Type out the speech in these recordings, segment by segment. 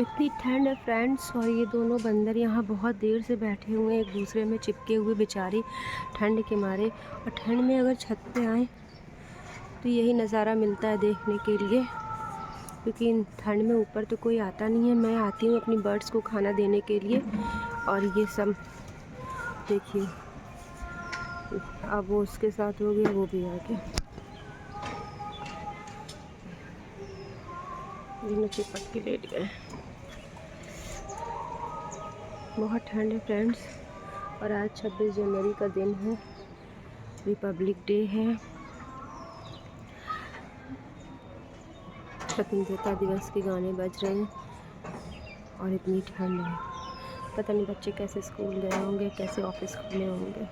इतनी ठंड है फ्रेंड्स, और ये दोनों बंदर यहाँ बहुत देर से बैठे हुए हैं एक दूसरे में चिपके हुए बेचारे ठंड के मारे। और ठंड में अगर छत पे आए तो यही नज़ारा मिलता है देखने के लिए, क्योंकि इन ठंड में ऊपर तो कोई आता नहीं है। मैं आती हूँ अपनी बर्ड्स को खाना देने के लिए, और ये सब देखिए अब वो उसके साथ हो गया, वो भी आ गया, दोनों चिपक के लेट गए। बहुत ठंड है फ्रेंड्स, और आज 26 जनवरी का दिन है, रिपब्लिक डे है, स्वतंत्रता दिवस के गाने बज रहे हैं और इतनी ठंड है। पता नहीं बच्चे कैसे स्कूल गए होंगे, कैसे ऑफिस खुले होंगे।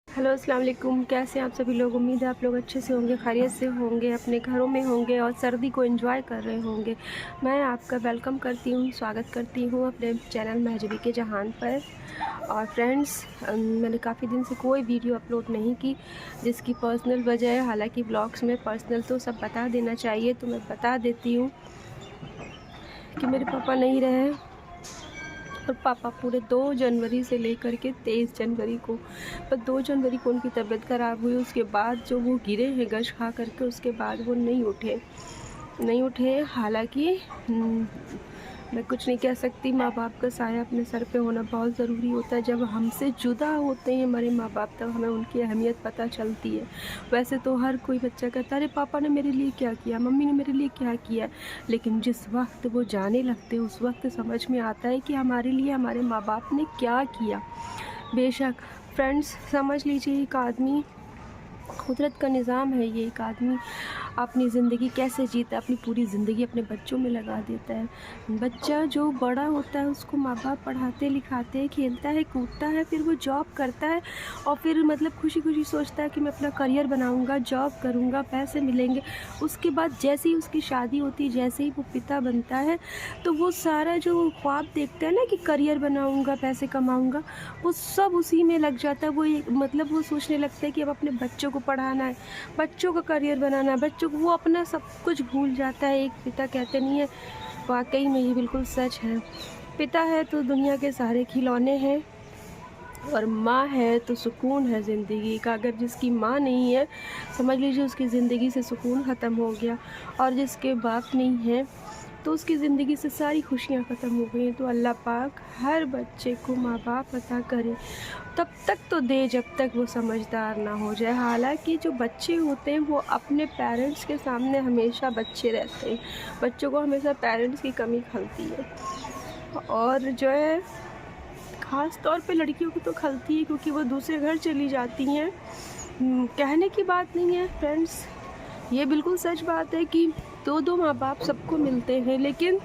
हेलो अस्सलाम वालेकुम, कैसे हैं आप सभी लोग। उम्मीद है आप लोग अच्छे से होंगे, खैरियत से होंगे, अपने घरों में होंगे और सर्दी को एंजॉय कर रहे होंगे। मैं आपका वेलकम करती हूँ, स्वागत करती हूँ अपने चैनल महजबी के जहान पर। और फ्रेंड्स, मैंने काफ़ी दिन से कोई वीडियो अपलोड नहीं की, जिसकी पर्सनल वजह है। हालांकि ब्लॉग्स में पर्सनल तो सब बता देना चाहिए, तो मैं बता देती हूँ कि मेरे पापा नहीं रहे, और पापा पूरे 2 जनवरी से लेकर के 23 जनवरी को, पर 2 जनवरी को उनकी तबीयत ख़राब हुई। उसके बाद जो वो गिरे हैं गश खा करके, उसके बाद वो नहीं उठे। हालांकि मैं कुछ नहीं कह सकती, माँ बाप का साया अपने सर पे होना बहुत ज़रूरी होता है। जब हमसे जुदा होते हैं हमारे माँ बाप, तब हमें उनकी अहमियत पता चलती है। वैसे तो हर कोई बच्चा कहता है अरे पापा ने मेरे लिए क्या किया, मम्मी ने मेरे लिए क्या किया, लेकिन जिस वक्त वो जाने लगते हैं उस वक्त समझ में आता है कि हमारे लिए हमारे माँ बाप ने क्या किया। बेशक फ्रेंड्स, समझ लीजिए एक आदमी, कुदरत का निज़ाम है ये, एक आदमी अपनी ज़िंदगी कैसे जीता है, अपनी पूरी ज़िंदगी अपने बच्चों में लगा देता है। बच्चा जो बड़ा होता है उसको माँ बाप पढ़ाते लिखाते हैं, खेलता है कूदता है, फिर वो जॉब करता है, और फिर मतलब खुशी खुशी सोचता है कि मैं अपना करियर बनाऊंगा, जॉब करूंगा, पैसे मिलेंगे। उसके बाद जैसे ही उसकी शादी होती है, जैसे ही वो पिता बनता है, तो वो सारा जो ख्वाब देखता है ना कि करियर बनाऊँगा, पैसे कमाऊँगा, वो सब उसी में लग जाता है। वो मतलब वो सोचने लगता है कि अब अपने बच्चों को पढ़ाना है, बच्चों का करियर बनाना है, बच्चों को, वो अपना सब कुछ भूल जाता है। एक पिता कहते नहीं है, वाकई में ये बिल्कुल सच है। पिता है तो दुनिया के सारे खिलौने हैं, और माँ है तो सुकून है ज़िंदगी का। अगर जिसकी माँ नहीं है, समझ लीजिए उसकी ज़िंदगी से सुकून ख़त्म हो गया, और जिसके बाप नहीं है तो उसकी ज़िंदगी से सारी खुशियाँ ख़त्म हो गई हैं। तो अल्लाह पाक हर बच्चे को माँ बाप अता करे, तब तक तो दे जब तक वो समझदार ना हो जाए। हालांकि जो बच्चे होते हैं वो अपने पेरेंट्स के सामने हमेशा बच्चे रहते हैं, बच्चों को हमेशा पेरेंट्स की कमी खलती है, और जो है ख़ास तौर पे लड़कियों की तो खलती है, क्योंकि वो दूसरे घर चली जाती हैं। कहने की बात नहीं है फ्रेंड्स, ये बिल्कुल सच बात है कि दो माँ बाप सबको मिलते हैं, लेकिन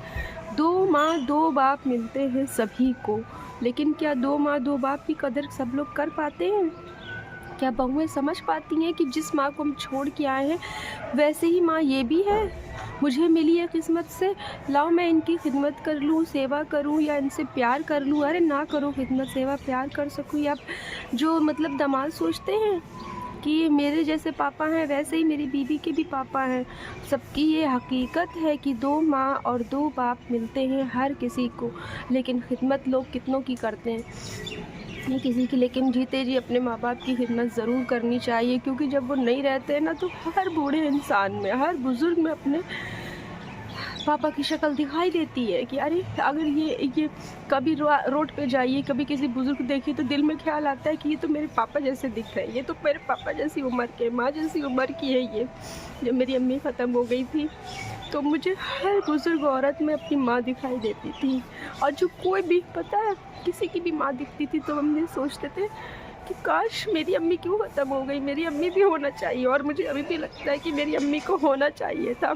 2 माँ 2 बाप मिलते हैं सभी को। लेकिन क्या 2 माँ 2 बाप की कदर सब लोग कर पाते हैं? क्या बहुएं समझ पाती हैं कि जिस माँ को हम छोड़ के आए हैं वैसे ही माँ ये भी है, मुझे मिली है किस्मत से, लाओ मैं इनकी खिदमत कर लूँ, सेवा करूँ, या इनसे प्यार कर लूँ। अरे ना करो खिदमत सेवा, प्यार कर सकूँ, या जो मतलब दामाद सोचते हैं कि मेरे जैसे पापा हैं वैसे ही मेरी बीवी के भी पापा हैं। सबकी ये हकीकत है कि 2 माँ और 2 बाप मिलते हैं हर किसी को, लेकिन खिदमत लोग कितनों की करते हैं, नहीं किसी की। लेकिन जीते जी अपने माँ बाप की खिदमत ज़रूर करनी चाहिए, क्योंकि जब वो नहीं रहते हैं ना, तो हर बूढ़े इंसान में, हर बुज़ुर्ग में अपने पापा की शक्ल दिखाई देती है कि अरे अगर ये कभी रोड पे जाइए, कभी किसी बुज़ुर्ग देखिए, तो दिल में ख्याल आता है कि ये तो मेरे पापा जैसे दिख रहे हैं, ये तो मेरे पापा जैसी उम्र के, माँ जैसी उम्र की है ये। जब मेरी अम्मी ख़त्म हो गई थी तो मुझे हर बुज़ुर्ग औरत में अपनी माँ दिखाई देती थी, और जो कोई भी, पता है, किसी की भी माँ दिखती थी तो हम ये सोचते थे कि काश मेरी अम्मी क्यों ख़त्म हो गई, मेरी अम्मी भी होना चाहिए। और मुझे अभी भी लगता है कि मेरी अम्मी को होना चाहिए था।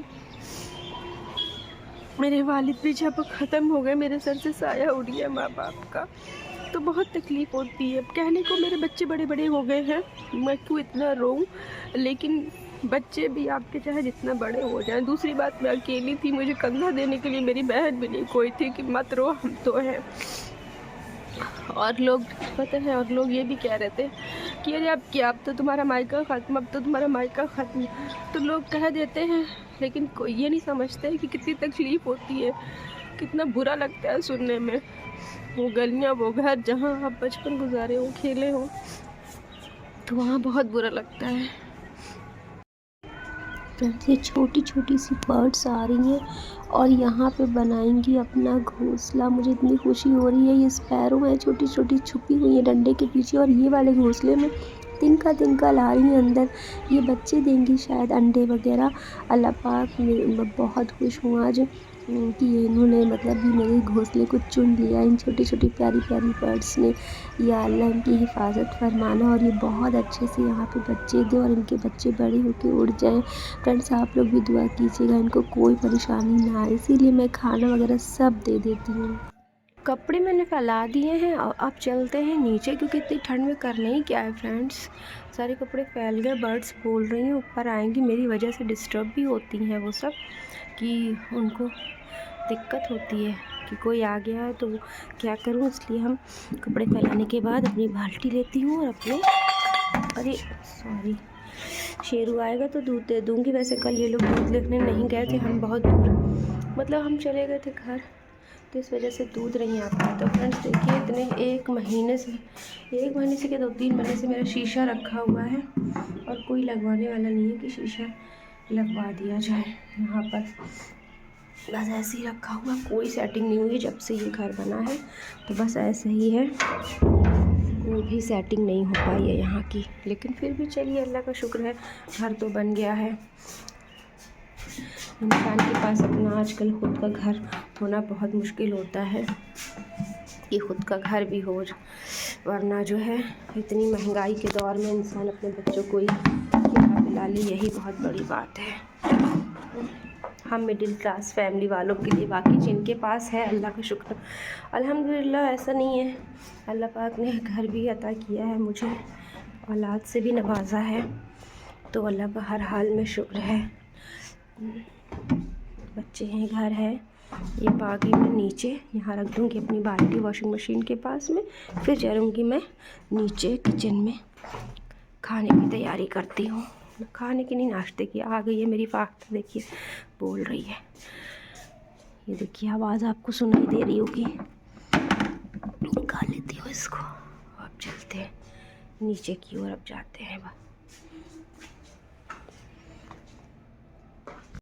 मेरे वालिद भी जब ख़त्म हो गए, मेरे सर से साया उड़ गया माँ बाप का, तो बहुत तकलीफ़ होती है। कहने को मेरे बच्चे बड़े बड़े हो गए हैं, मैं क्यों इतना रोऊं, लेकिन बच्चे भी आपके चाहे जितना बड़े हो जाएं। दूसरी बात, मैं अकेली थी, मुझे कंधा देने के लिए मेरी बहन भी नहीं कोई थी कि मत रो, हम तो हैं। और लोग पता है, और लोग ये भी कह रहे थे कि अरे अब क्या, अब तो तुम्हारा मायका ख़त्म, अब तो तुम्हारा मायका ख़त्म। तो लोग कह देते हैं, लेकिन कोई ये नहीं समझते कि कितनी तकलीफ़ होती है, कितना बुरा लगता है सुनने में। वो गलियाँ, वो घर जहाँ आप बचपन गुजारे हो, खेले हो, तो वहाँ बहुत बुरा लगता है। फ्रेंड्स, ये छोटी छोटी सी बर्ड्स आ रही हैं और यहाँ पे बनाएंगी अपना घोंसला। मुझे इतनी खुशी हो रही है। ये स्पैरो है, छोटी छोटी छुपी हुई है डंडे के पीछे, और ये वाले घोंसले में तिनका ला रही हैं अंदर। ये बच्चे देंगी शायद अंडे वगैरह। अल्लाह पाक, मैं बहुत खुश हूँ आज कि इन्होंने मतलब ये मेरे घोंसले को चुन लिया, इन छोटी छोटी प्यारी प्यारी बर्ड्स ने। या अल्लाह इनकी हिफाजत फरमाना, और ये बहुत अच्छे से यहाँ पे बच्चे दें और इनके बच्चे बड़े होके उड़ जाएं। फ्रेंड्स, आप लोग भी दुआ कीजिएगा, इनको कोई परेशानी ना आए, इसीलिए मैं खाना वगैरह सब दे देती हूँ। कपड़े मैंने फैला दिए हैं और अब चलते हैं नीचे, क्योंकि इतनी ठंड में करना ही क्या है फ्रेंड्स। सारे कपड़े फैल गए, बर्ड्स बोल रही हैं ऊपर आएंगी, मेरी वजह से डिस्टर्ब भी होती हैं वो सब, कि उनको दिक्कत होती है कि कोई आ गया है तो क्या करूं। इसलिए हम कपड़े फैलाने के बाद अपनी बाल्टी लेती हूँ और अपने, अरे सॉरी, शेरू आएगा तो दूध दे दूँगी। वैसे कल ये लोग दूध लेने नहीं गए थे, हम बहुत दूर, मतलब हम चले गए थे घर, तो इस वजह से दूध नहीं आ पाया। तो फ्रेंड्स देखिए, इतने एक महीने से क्या 2-3 महीने से मेरा शीशा रखा हुआ है और कोई लगवाने वाला नहीं है कि शीशा लगवा दिया जाए यहाँ पर। बस ऐसे ही रखा हुआ, कोई सेटिंग नहीं हुई जब से ये घर बना है, तो बस ऐसे ही है, कोई भी सेटिंग नहीं हो पाई है यहाँ की। लेकिन फिर भी चलिए, अल्लाह का शुक्र है, घर तो बन गया है। इंसान के पास अपना आजकल खुद का घर होना बहुत मुश्किल होता है कि खुद का घर भी हो, वरना जो है इतनी महंगाई के दौर में इंसान अपने बच्चों को ही खिला पिला ले, यही बहुत बड़ी बात है हम मिडिल क्लास फैमिली वालों के लिए। बाकी जिनके पास है, अल्लाह का शुक्र, अल्हम्दुलिल्लाह, ऐसा नहीं है, अल्लाह पाक ने घर भी अता किया है मुझे, औलाद से भी नवाजा है, तो अल्लाह का हर हाल में शुक्र है। बच्चे हैं, घर है, ये बागी मैं नीचे यहाँ रख दूँगी अपनी बाल्टी वॉशिंग मशीन के पास में, फिर चलूँगी मैं नीचे किचन में, खाने की तैयारी करती हूँ। खाने की नहीं, नाश्ते की। आ गई है मेरी फाख्ता, देखिए बोल रही है, ये देखिए आवाज़ आपको सुनाई दे रही होगी। निकाल लेती हूँ इसको, अब चलते हैं नीचे की ओर, अब जाते हैं।